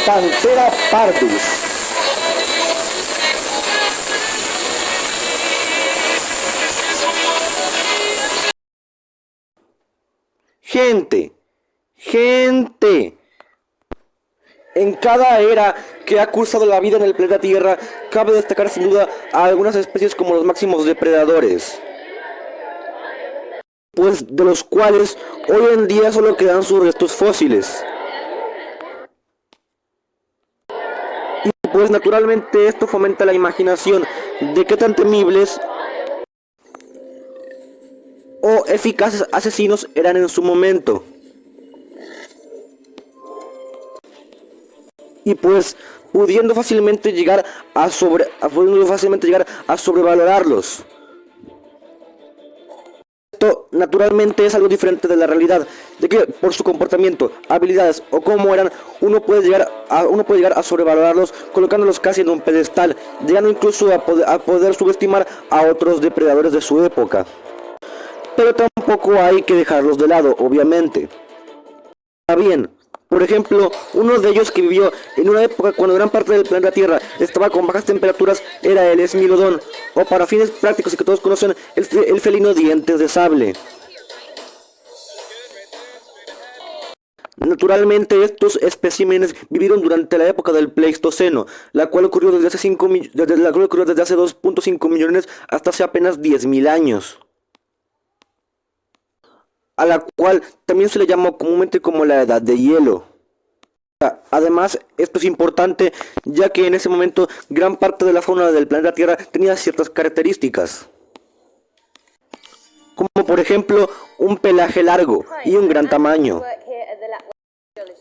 Panthera pardus. Gente. En cada era que ha cursado la vida en el planeta Tierra, cabe destacar sin duda a algunas especies como los máximos depredadores, pues de los cuales hoy en día solo quedan sus restos fósiles. Y pues naturalmente esto fomenta la imaginación de qué tan temibles o eficaces asesinos eran en su momento. Y pues pudiendo fácilmente llegar a sobrevalorarlos. Esto naturalmente es algo diferente de la realidad, de que por su comportamiento, habilidades o cómo eran, uno puede llegar a sobrevalorarlos, colocándolos casi en un pedestal, llegando incluso a poder subestimar a otros depredadores de su época. Pero tampoco hay que dejarlos de lado, obviamente. Está bien. Por ejemplo, uno de ellos que vivió en una época cuando gran parte del planeta Tierra estaba con bajas temperaturas era el esmilodón, o para fines prácticos y que todos conocen, el felino dientes de sable. Naturalmente estos especímenes vivieron durante la época del Pleistoceno, la cual ocurrió desde hace 2.5 millones hasta hace apenas 10.000 años. A la cual también se le llamó comúnmente como la Edad de Hielo. Además, esto es importante ya que en ese momento gran parte de la fauna del planeta Tierra tenía ciertas características, como por ejemplo un pelaje largo y un gran tamaño.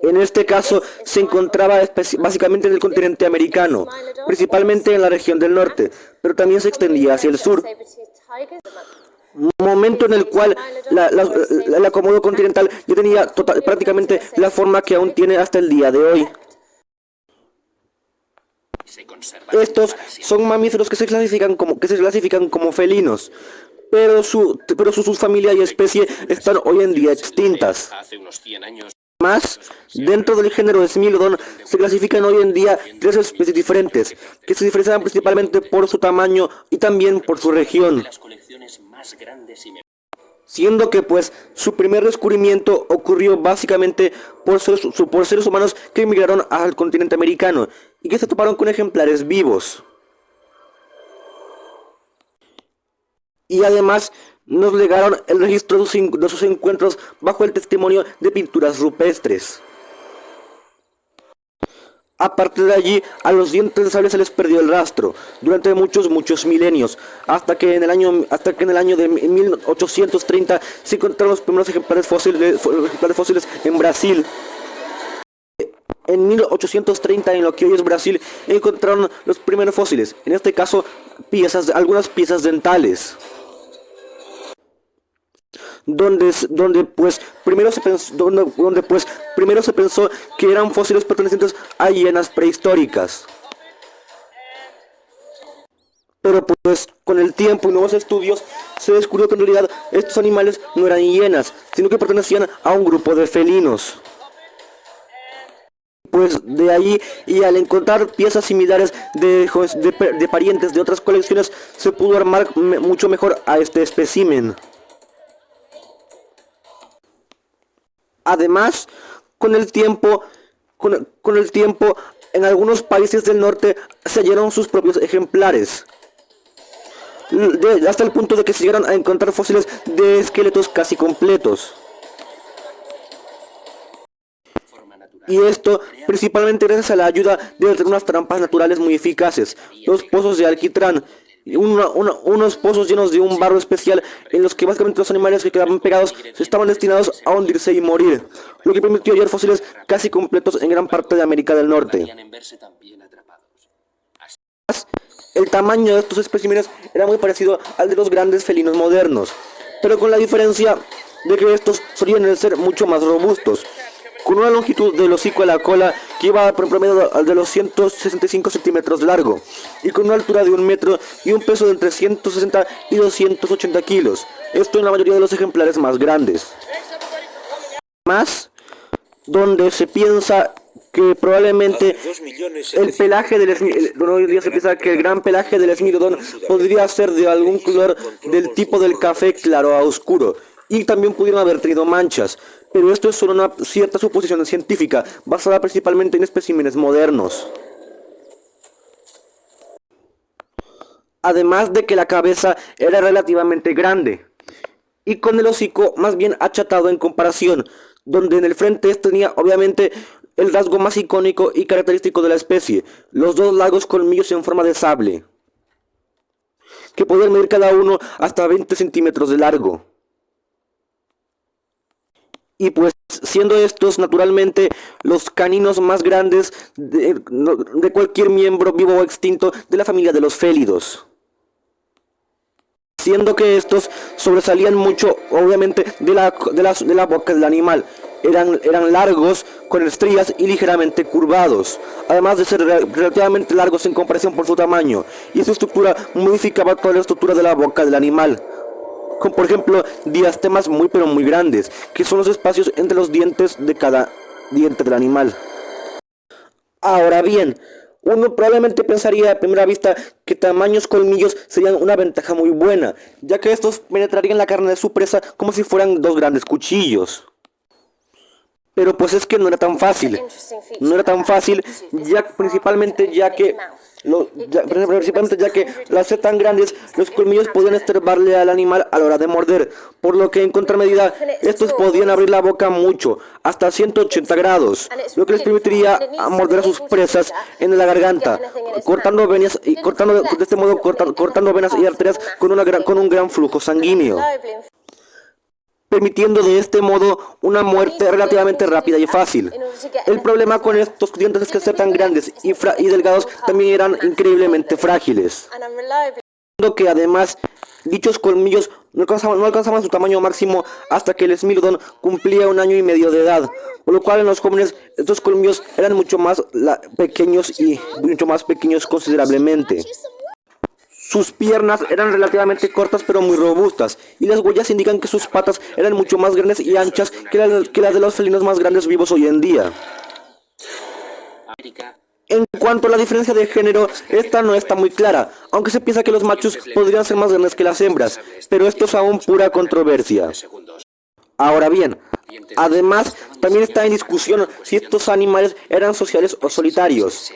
En este caso se encontraba básicamente en el continente americano, principalmente en la región del norte, pero también se extendía hacia el sur. Momento en el cual la Komodo continental ya tenía prácticamente la forma que aún tiene hasta el día de hoy. Estos son mamíferos que se clasifican como felinos, pero su subfamilia y especie están hoy en día extintas. Además, dentro del género Smilodon se clasifican hoy en día 3 especies diferentes, que se diferencian principalmente por su tamaño y también por su región. Siendo que pues su primer descubrimiento ocurrió básicamente por seres humanos que emigraron al continente americano y que se toparon con ejemplares vivos. Y además nos legaron el registro de sus encuentros bajo el testimonio de pinturas rupestres. A partir de allí, a los dientes de sable se les perdió el rastro durante muchos milenios, hasta que en el año de 1830 se encontraron los primeros ejemplares fósiles en Brasil. En 1830, en lo que hoy es Brasil, encontraron los primeros fósiles, en este caso algunas piezas dentales. Donde pues primero se pensó que eran fósiles pertenecientes a hienas prehistóricas. Pero pues con el tiempo y nuevos estudios se descubrió que en realidad estos animales no eran hienas, sino que pertenecían a un grupo de felinos. Pues de ahí, y al encontrar piezas similares de parientes de otras colecciones, se pudo armar mucho mejor a este espécimen. Además, con el tiempo, en algunos países del norte se hallaron sus propios ejemplares, hasta el punto de que se llegaron a encontrar fósiles de esqueletos casi completos. Y esto principalmente gracias a la ayuda de unas trampas naturales muy eficaces, los pozos de alquitrán. Unos pozos llenos de un barro especial en los que básicamente los animales que quedaban pegados estaban destinados a hundirse y morir, lo que permitió hallar fósiles casi completos en gran parte de América del Norte. El tamaño de estos especímenes era muy parecido al de los grandes felinos modernos, pero con la diferencia de que estos solían ser mucho más robustos. con una longitud del hocico a la cola que iba por promedio de los 165 centímetros de largo, y con una altura de 1 metro y un peso de entre 160 y 280 kilos, esto en la mayoría de los ejemplares más grandes. Más, donde se piensa que probablemente el pelaje del hoy día se piensa que el gran pelaje del esmilodón podría ser de algún color del tipo del café claro a oscuro, y también pudieron haber tenido manchas, pero esto es solo una cierta suposición científica basada principalmente en especímenes modernos. Además de que la cabeza era relativamente grande y con el hocico más bien achatado en comparación, donde en el frente tenía obviamente el rasgo más icónico y característico de la especie, los dos largos colmillos en forma de sable, que podían medir cada uno hasta 20 centímetros de largo. Y pues siendo estos naturalmente los caninos más grandes de cualquier miembro vivo o extinto de la familia de los félidos, siendo que estos sobresalían mucho obviamente de la boca del animal. Eran largos, con estrías y ligeramente curvados, además de ser relativamente largos en comparación por su tamaño, y su estructura modificaba toda la estructura de la boca del animal, con por ejemplo diastemas muy pero muy grandes, que son los espacios entre los dientes de cada diente del animal. Ahora bien, uno probablemente pensaría a primera vista que tamaños colmillos serían una ventaja muy buena, ya que estos penetrarían la carne de su presa como si fueran dos grandes cuchillos. Pero pues es que no era tan fácil, principalmente ya que al ser tan grandes, los colmillos podían estorbarle al animal a la hora de morder, por lo que en contramedida, estos podían abrir la boca mucho, hasta 180 grados, lo que les permitiría morder a sus presas en la garganta, cortando venas y arterias con un gran flujo sanguíneo, permitiendo de este modo una muerte relativamente rápida y fácil. El problema con estos dientes es que al ser tan grandes y delgados también eran increíblemente frágiles, siendo que además dichos colmillos no alcanzaban su tamaño máximo hasta que el esmilodón cumplía 1 año y medio de edad, por lo cual en los jóvenes estos colmillos eran mucho más pequeños considerablemente. Sus piernas eran relativamente cortas pero muy robustas, y las huellas indican que sus patas eran mucho más grandes y anchas que las de los felinos más grandes vivos hoy en día. En cuanto a la diferencia de género, esta no está muy clara, aunque se piensa que los machos podrían ser más grandes que las hembras, pero esto es aún pura controversia. Ahora bien, además, también está en discusión si estos animales eran sociales o solitarios,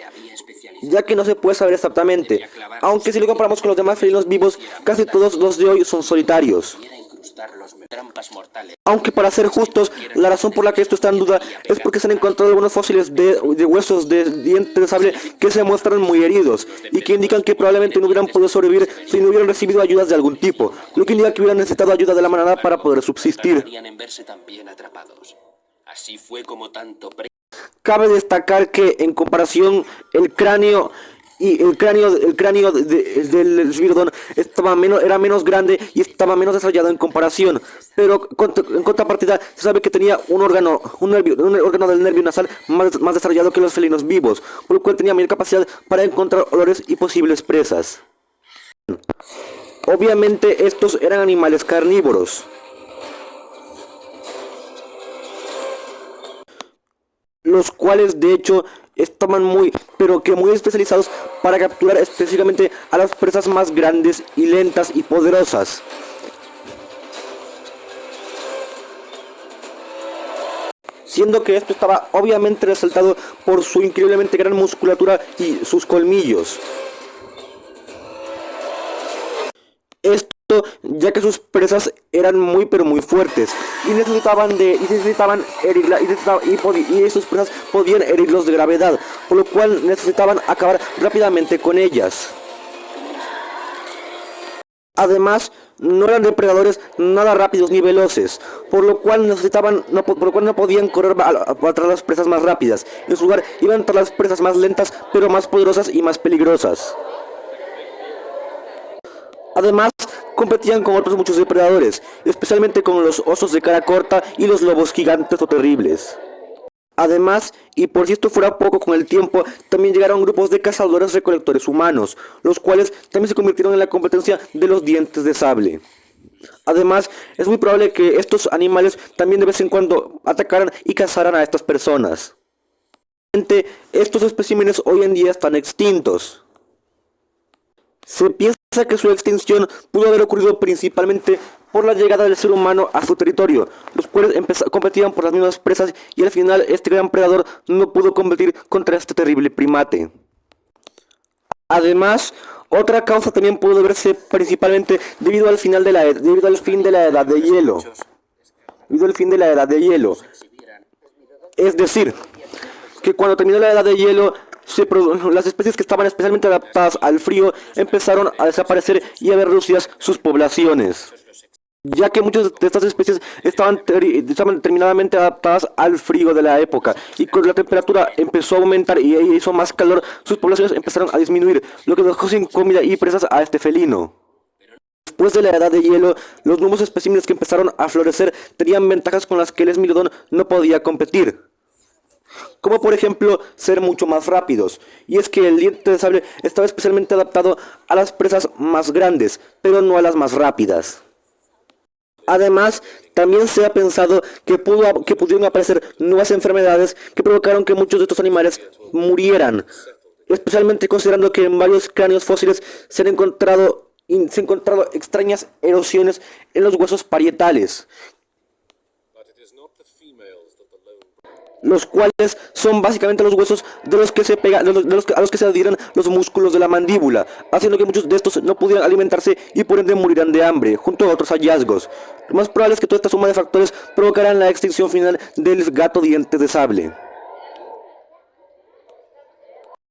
ya que no se puede saber exactamente, aunque si lo comparamos con los demás felinos vivos, casi todos los de hoy son solitarios. Aunque para ser justos, la razón por la que esto está en duda es porque se han encontrado algunos fósiles de huesos de dientes de sable que se muestran muy heridos y que indican que probablemente no hubieran podido sobrevivir si no hubieran recibido ayudas de algún tipo, lo que indica que hubieran necesitado ayuda de la manada para poder subsistir. Cabe destacar que en comparación el cráneo del esmilodón era menos grande y estaba menos desarrollado en comparación, pero en contrapartida se sabe que tenía un órgano del nervio nasal más desarrollado que los felinos vivos, por lo cual tenía mayor capacidad para encontrar olores y posibles presas. Obviamente estos eran animales carnívoros, los cuales de hecho estaban muy especializados para capturar específicamente a las presas más grandes y lentas y poderosas. Siendo que esto estaba obviamente resaltado por su increíblemente gran musculatura y sus colmillos. Esto ya que sus presas eran muy pero muy fuertes y necesitaban herirla y sus presas podían herirlos de gravedad, por lo cual necesitaban acabar rápidamente con ellas. Además, no eran depredadores nada rápidos ni veloces, por lo cual no podían correr tras las presas más rápidas. En su lugar, iban tras las presas más lentas, pero más poderosas y más peligrosas. Además, competían con otros muchos depredadores, especialmente con los osos de cara corta y los lobos gigantes o terribles. Además, y por si esto fuera poco, con el tiempo también llegaron grupos de cazadores recolectores humanos, los cuales también se convirtieron en la competencia de los dientes de sable. Además, es muy probable que estos animales también de vez en cuando atacaran y cazaran a estas personas. Estos especímenes hoy en día están extintos. Se piensa que su extinción pudo haber ocurrido principalmente por la llegada del ser humano a su territorio, los cuales competían por las mismas presas y al final este gran predador no pudo competir contra este terrible primate. Además, otra causa también pudo verse principalmente debido al fin de la edad de hielo. Es decir, que cuando terminó la edad de hielo, las especies que estaban especialmente adaptadas al frío empezaron a desaparecer y a ver reducidas sus poblaciones, ya que muchas de estas especies estaban determinadamente adaptadas al frío de la época, y cuando la temperatura empezó a aumentar y hizo más calor, sus poblaciones empezaron a disminuir, lo que dejó sin comida y presas a este felino. Después de la edad de hielo, los nuevos especímenes que empezaron a florecer tenían ventajas con las que el esmilodón no podía competir, como por ejemplo ser mucho más rápidos, y es que el diente de sable estaba especialmente adaptado a las presas más grandes, pero no a las más rápidas. Además, también se ha pensado que pudieron aparecer nuevas enfermedades que provocaron que muchos de estos animales murieran, especialmente considerando que en varios cráneos fósiles se han encontrado extrañas erosiones en los huesos parietales, los cuales son básicamente los huesos de los que se pega, a los que se adhieren los músculos de la mandíbula, haciendo que muchos de estos no pudieran alimentarse y por ende morirán de hambre, junto a otros hallazgos. Lo más probable es que toda esta suma de factores provocarán la extinción final del gato dientes de sable.